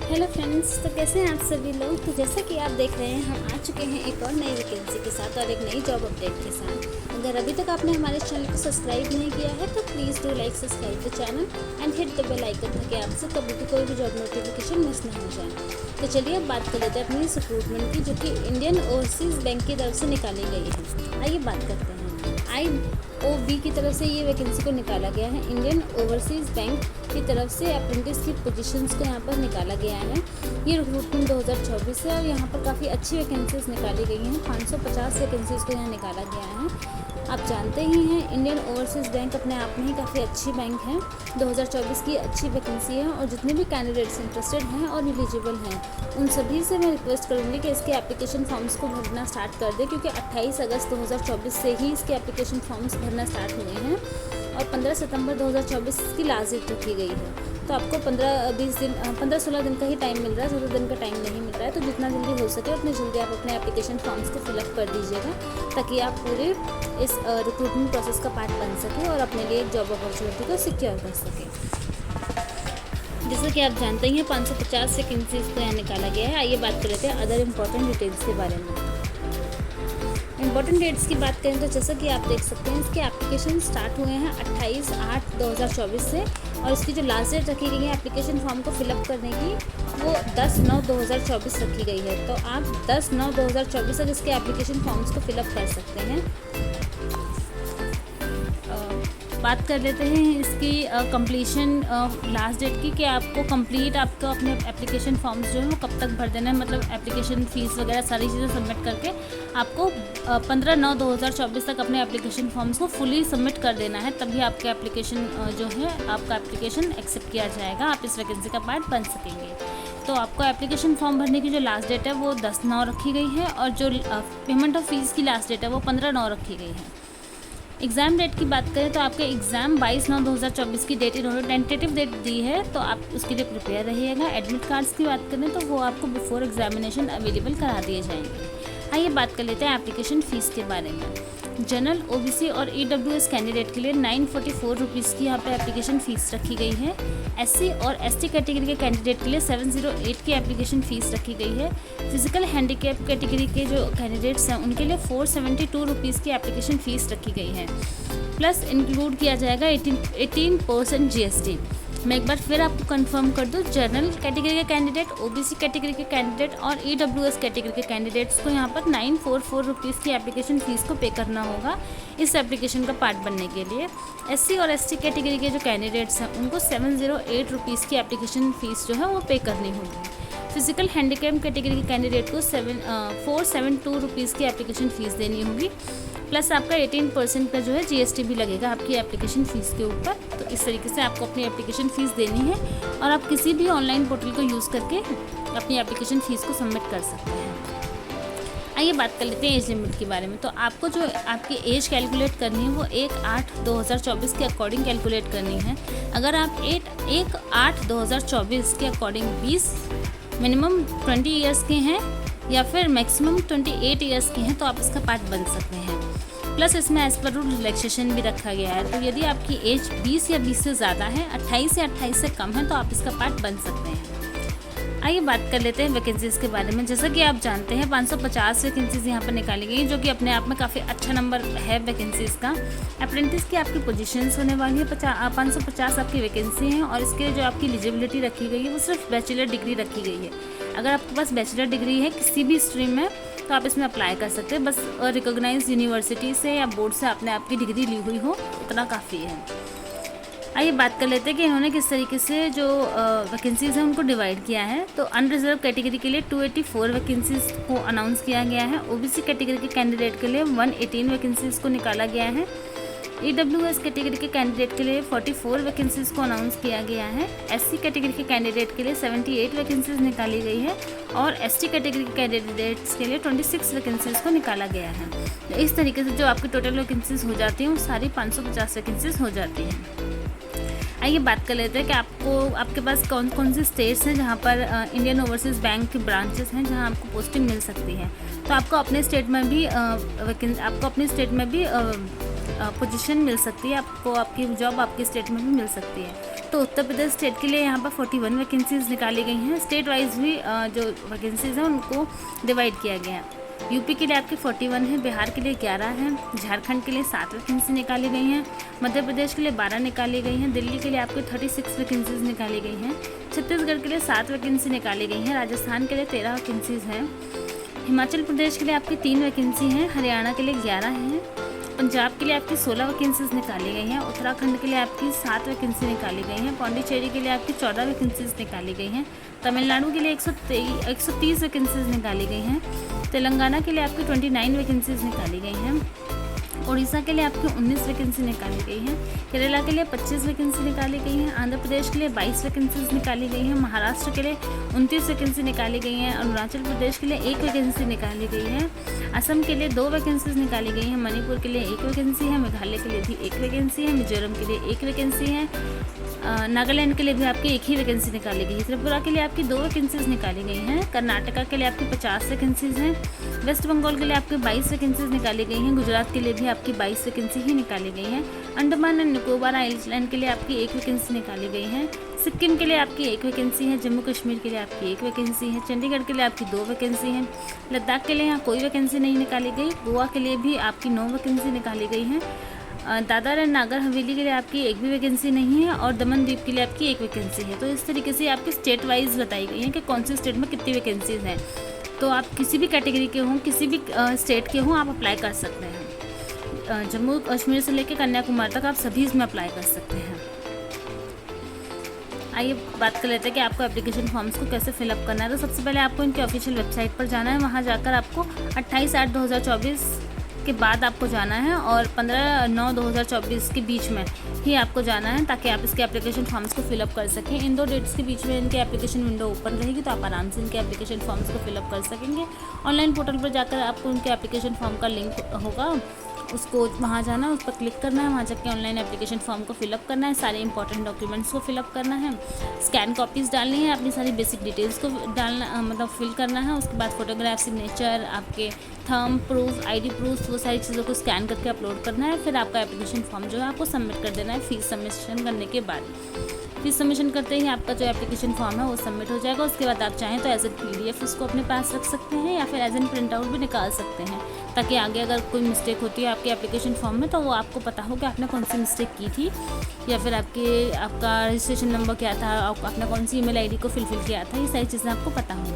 Hello friends, तो कैसे हैं आप सभी लोग। तो जैसा कि आप देख रहे हैं, हम आ चुके हैं एक और नई वैकेंसी के साथ और एक नई जॉब अपडेट के साथ। अगर अभी तक आपने हमारे चैनल को सब्सक्राइब नहीं किया है तो please do like subscribe the channel and hit the bell icon ताकि आपसे कभी भी कोई भी जॉब नोटिफिकेशन मिस ना हो जाए। तो चलिए अब बात कर लेते हैं अपनी इस रिक्रूटमेंट की, जो कि इंडियन ओवरसीज़ बैंक की तरफ से निकाली गई है। आइए बात करते हैं। IOB की तरफ से ये वैकेंसी को निकाला गया है। इंडियन ओवरसीज़ बैंक की तरफ से अप्रेंटिस की पोजीशंस को यहाँ पर निकाला गया है। ये रिक्रूटमेंट 2024 है और यहाँ पर काफ़ी अच्छी वैकेंसीज निकाली गई हैं। 550 वैकेंसीज को यहाँ निकाला गया है। आप जानते ही हैं, इंडियन ओवरसीज़ बैंक अपने आप में ही काफ़ी अच्छी बैंक है। 2024 की अच्छी वैकेंसी है और जितने भी कैंडिडेट्स इंटरेस्टेड हैं और एलिजिबल हैं, उन सभी से मैं रिक्वेस्ट करूँगी कि इसके एप्लीकेशन फॉर्म्स को भरना स्टार्ट कर दें, क्योंकि 28 अगस्त 2024 से ही इसके एप्लीकेशन फॉर्म्स भरना स्टार्ट हुए हैं और 15 सितंबर 2024 की लास्ट डेट रखी गई है। तो आपको 15-16 दिन का ही टाइम मिल रहा है, 14 दिन का टाइम नहीं मिल रहा है। तो जितना जल्दी हो सके उतनी जल्दी आप अपने एप्लीकेशन फॉर्म्स को फिलअप कर दीजिएगा, ताकि आप पूरे इस रिक्रूटमेंट प्रोसेस का पार्ट बन सकें और अपने लिए एक जॉब अपॉर्चुनिटी को सिक्योर कर सकें। जैसा कि आप जानते ही हैं, 550 वैकेंसीज को यहाँ निकाला गया है। आइए बात कर लेते हैं अदर इम्पॉर्टेंट डिटेल्स के बारे में। इंपॉर्टेंट डेट्स की बात करें तो जैसा कि आप देख सकते हैं, इसके एप्लीकेशन स्टार्ट हुए हैं 28/8/2024 से और इसकी जो लास्ट डेट रखी गई है एप्लीकेशन फॉर्म को फिलअप करने की, वो 10/9/2024 रखी गई है। तो आप 10/9/2024 तक इसके एप्लीकेशन फॉर्म्स को फिलअप कर सकते हैं। बात कर लेते हैं इसकी कंप्लीशन लास्ट डेट की, कि आपको कंप्लीट आपका अपने एप्लीकेशन फॉर्म्स जो है वो कब तक भर देना है। मतलब एप्लीकेशन फ़ीस वगैरह सारी चीज़ें सबमिट करके आपको 15/9/2024 तक अपने एप्लीकेशन फॉर्म्स को फुली सबमिट कर देना है, तभी आपके एप्लीकेशन जो है आपका एप्लीकेशन एक्सेप्ट किया जाएगा, आप इस वैकेंसी का पार्ट बन सकेंगे। तो आपको एप्लीकेशन फॉर्म भरने की जो लास्ट डेट है वो 10/9 रखी गई है और जो पेमेंट ऑफ फीस की लास्ट डेट है वो 15/9 रखी गई है। एग्ज़ाम डेट की बात करें तो आपका एग्ज़ाम 22/9/2024 की डेट इन्होंने टेंटेटिव डेट दी है, तो आप उसके लिए प्रिपेयर रहिएगा। एडमिट कार्ड्स की बात करें तो वो आपको बिफोर एग्जामिनेशन अवेलेबल करा दिए जाएंगे। आइए बात कर लेते हैं एप्लीकेशन फ़ीस के बारे में। जनरल, OBC और EWS कैंडिडेट के लिए 944 रुपीज़ की यहाँ पे एप्लीकेशन फ़ीस रखी गई है। SC और ST कैटेगरी के कैंडिडेट के लिए 708 की एप्लीकेशन फ़ीस रखी गई है। फिजिकल हैंडीकैप कैटेगरी के जो कैंडिडेट्स हैं उनके लिए 472 रुपीज़ की एप्लीकेशन फ़ीस रखी गई है, प्लस इंक्लूड किया जाएगा 18% GST। मैं एक बार फिर आपको कंफर्म कर दूं, जनरल कैटेगरी के कैंडिडेट, OBC कैटेगरी के कैंडिडेट और EWS कैटेगरी के कैंडिडेट्स को यहाँ पर 944 रुपीज़ की एप्लीकेशन फ़ीस को पे करना होगा इस एप्लीकेशन का पार्ट बनने के लिए। SC और ST कैटेगरी के जो कैंडिडेट्स हैं उनको 708 रुपीज़ की एप्लीकेशन फ़ीस जो है वो पे करनी होगी। फिजिकल हैंडीकैप कैटेगरी के कैंडिडेट को 472 रुपीज़ की एप्लीकेशन फ़ीस देनी होगी, प्लस आपका 18% का जो है GST भी लगेगा आपकी एप्लीकेशन फ़ीस के ऊपर। तो इस तरीके से आपको अपनी एप्लीकेशन फ़ीस देनी है और आप किसी भी ऑनलाइन पोर्टल को यूज़ करके अपनी एप्लीकेशन फ़ीस को सबमिट कर सकते हैं। आइए बात कर लेते हैं एज लिमिट के बारे में। तो आपको जो आपकी एज कैलकुलेट करनी है वो 1/8/2024 के अकॉर्डिंग कैलकुलेट करनी है। अगर आप 1/8/2024 के अकॉर्डिंग 20 मिनिमम 20 ईयर्स के हैं या फिर मैक्सिमम 28 ईयर्स के हैं तो आप इसका पार्ट बन सकते हैं। प्लस इसमें एज पर रूल रिलैक्सेशन भी रखा गया है। तो यदि आपकी एज 20 या 20 से ज़्यादा है, 28 या 28 से कम है, तो आप इसका पार्ट बन सकते हैं। आइए बात कर लेते हैं वैकेंसीज़ के बारे में। जैसा कि आप जानते हैं, 550 वैकेंसीज़ यहाँ पर निकाली गई, जो कि अपने आप में काफ़ी अच्छा नंबर है वैकेंसीज़ का। अप्रेंटिस की आपकी पोजीशंस होने वाली है 550 आपकी वैकेंसी हैं और इसके जो आपकी एलिजिबिलिटी रखी गई है वो सिर्फ बैचलर डिग्री रखी गई है। अगर आपके पास बैचलर डिग्री है किसी भी स्ट्रीम में तो आप इसमें अप्लाई कर सकते हैं, बस रिकॉग्नाइज्ड यूनिवर्सिटी से या बोर्ड से आपने आपकी डिग्री ली हुई हो, उतना काफ़ी है। आइए बात कर लेते हैं कि इन्होंने किस तरीके से जो वैकेंसीज़ हैं उनको डिवाइड किया है। तो अनरिजर्व कैटेगरी के लिए 284 वैकेंसीज़ को अनाउंस किया गया है। OBC कैटेगरी के कैंडिडेट के लिए 118 वैकेंसीज़ को निकाला गया है। EWS कैटेगरी के कैंडिडेट के लिए 44 वैकेंसीज़ को अनाउंस किया गया है। SC कैटेगरी के कैंडिडेट के लिए 78 वैकेंसीज़ निकाली गई है और ST कैटेगरी के कैंडिडेट्स के लिए 26 वैकेंसीज़ को निकाला गया है। तो इस तरीके से जो आपकी टोटल वैकेंसीज़ हो जाती हैं वो सारी 550 वैकेंसीज़ हो जाती हैं। आइए बात कर लेते हैं कि आपके पास कौन कौन से स्टेट्स हैं जहाँ पर इंडियन ओवरसीज़ बैंक के ब्रांचेस हैं जहाँ आपको पोस्टिंग मिल सकती है। तो आपको अपने स्टेट में भी पोजीशन मिल सकती है, आपको आपकी जॉब आपके स्टेट में भी मिल सकती है। तो उत्तर प्रदेश स्टेट के लिए यहाँ पर 41 वैकेंसीज़ निकाली गई हैं। स्टेट वाइज भी जो वैकेंसीज़ हैं उनको डिवाइड किया गया है। यूपी के लिए आपके 41 है, बिहार के लिए 11 है, झारखंड के लिए 7 वैकेंसी निकाली गई हैं, मध्य प्रदेश के लिए 12 निकाली गई हैं, दिल्ली के लिए आपके 36 वैकेंसीज़ निकाली गई हैं, छत्तीसगढ़ के लिए 7 वैकेंसी निकाली गई हैं, राजस्थान के लिए 13 वैकेंसीज़ हैं, हिमाचल प्रदेश के लिए आपकी 3 वैकेंसी हैं, हरियाणा के लिए 11 हैं, पंजाब के लिए आपकी 16 वैकेंसीज निकाली गई हैं, उत्तराखंड के लिए आपकी 7 वैकेंसी निकाली गई हैं, पौंडीचेरी के लिए आपकी 14 वैकेंसीज निकाली गई हैं, तमिलनाडु के लिए 130 वैकेंसीज निकाली गई हैं, तेलंगाना के लिए आपकी 29 वैकेंसीज निकाली गई हैं, उड़ीसा के लिए आपकी 19 वैकेंसी निकाली गई हैं, केरला के लिए 25 वैकेंसी निकाली गई हैं, आंध्र प्रदेश के लिए 22 वैकेंसीज निकाली गई हैं, महाराष्ट्र के लिए 29 वैकेंसी निकाली गई हैं, अरुणाचल प्रदेश के लिए 1 वैकेंसी निकाली गई है, असम के लिए 2 वैकेंसीज निकाली गई हैं, मणिपुर के लिए 1 वैकेंसी है, मेघालय के लिए भी 1 वैकेंसी है, मिजोरम के लिए 1 वैकेंसी है, नागालैंड के लिए भी आपकी 1 ही वैकेंसी निकाली गई है, त्रिपुरा के लिए आपकी 2 वैकेंसीज निकाली गई हैं, कर्नाटका के लिए आपकी 50 वैकेंसीज हैं, वेस्ट बंगाल के लिए आपकी 22 वैकेंसीज निकाली गई हैं, गुजरात के लिए भी आपकी 22 वैकेंसी ही निकाली गई हैं, अंडमान एंड निकोबार आइलैंड के लिए आपकी 1 वैकेंसी निकाली गई है, सिक्किम के लिए आपकी 1 वैकेंसी है, जम्मू कश्मीर के लिए आपकी 1 वैकेंसी है, चंडीगढ़ के लिए आपकी 2 वैकेंसी हैं, लद्दाख के लिए यहाँ कोई वैकेंसी नहीं निकाली गई, गोवा के लिए भी आपकी 9 वैकेंसी निकाली गई हैं, दादर एंड नागर हवेली के लिए आपकी 1 भी वैकेंसी नहीं है और दमन द्वीप के लिए आपकी 1 वैकेंसी है। तो इस तरीके से आपकी स्टेट वाइज बताई गई है कि कौन सी स्टेट में कितनी वैकेंसीज हैं। तो आप किसी भी कैटेगरी के हों, किसी भी स्टेट के हों, आप अप्लाई कर सकते हैं। जम्मू कश्मीर से लेकर कन्याकुमारी तक आप सभी इसमें अप्लाई कर सकते हैं। आइए बात कर लेते हैं कि आपको एप्लीकेशन फॉर्म्स को कैसे फिलअप करना है। तो सबसे पहले आपको इनके ऑफिशियल वेबसाइट पर जाना है, वहाँ जाकर आपको 28/8/2024 के बाद आपको जाना है और 15/9/2024 के बीच में ही आपको जाना है ताकि आप इसके एप्लीकेशन फॉर्म्स को फिलअप कर सकें। इन 2 डेट्स के बीच में इनके एप्लीकेशन विंडो ओपन रहेगी तो आप आराम से इनके एप्लीकेशन फॉर्म्स को फिलअप कर सकेंगे। ऑनलाइन पोर्टल पर जाकर आपको उनके एप्लीकेशन फॉर्म का लिंक होगा, उसको वहाँ जाना है, उस पर क्लिक करना है, वहाँ जाके ऑनलाइन एप्लीकेशन फॉर्म को फिलअप करना है, सारे इंपॉर्टेंट डॉक्यूमेंट्स को फिलअप करना है, स्कैन कॉपीज़ डालनी है, अपनी सारी बेसिक डिटेल्स को डालना मतलब फिल करना है। उसके बाद फोटोग्राफ, सिग्नेचर, आपके थंब प्रूफ, ID प्रूफ, वो सारी चीज़ों को स्कैन करके अपलोड करना है। फिर आपका एप्लीकेशन फॉर्म जो है आपको सबमिट कर देना है। फीस सबमिशन करने के बाद फीस सबमिशन करते ही आपका जो एप्लीकेशन फॉर्म है वो सबमिट हो जाएगा। उसके बाद आप चाहें तो एज ए PDF उसको अपने पास रख सकते हैं या फिर एज एन प्रिंट आउट भी निकाल सकते हैं ताकि आगे अगर कोई मिस्टेक होती है आपके एप्लीकेशन फॉर्म में तो वो आपको पता हो कि आपने कौन सी मिस्टेक की थी या फिर आपका रजिस्ट्रेशन नंबर क्या था, आपने कौन सी email ID को फिलफिल किया था, ये सारी चीज़ें आपको पता हो।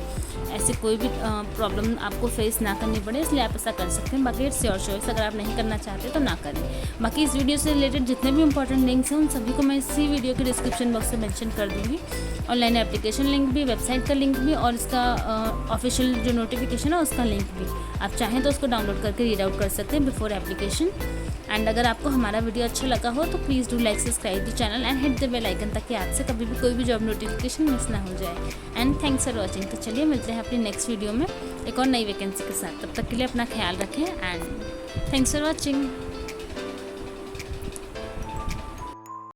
ऐसे कोई भी प्रॉब्लम आपको फेस ना करनी पड़े, इसलिए आप ऐसा कर सकते हैं। बाकी इट्स योर चॉइस, अगर आप नहीं करना चाहते तो ना करें। बाकी इस वीडियो से रिलेटेड जितने भी इंपॉर्टेंट लिंक्स हैं उन सभी को मैं इसी वीडियो के डिस्क्रिप्शन बॉक्स में मेंशन कर दूँगी। ऑनलाइन एप्लीकेशन लिंक भी, वेबसाइट का लिंक भी और इसका ऑफिशियल जो नोटिफिकेशन है उसका लिंक भी। आप चाहें तो उसको डाउनलोड करके रीड आउट कर सकते हैं बिफोर एप्लीकेशन। एंड अगर आपको हमारा वीडियो अच्छा लगा हो तो please do like, subscribe the channel and hit the bell icon ताकि आपसे कभी भी कोई भी जॉब नोटिफिकेशन मिस ना हो जाए। And thanks for watching. तो चलिए मिलते हैं अपनी नेक्स्ट वीडियो में एक और नई वैकेंसी के साथ। तब तक के लिए अपना ख्याल रखें एंड थैंक्स फॉर वॉचिंग।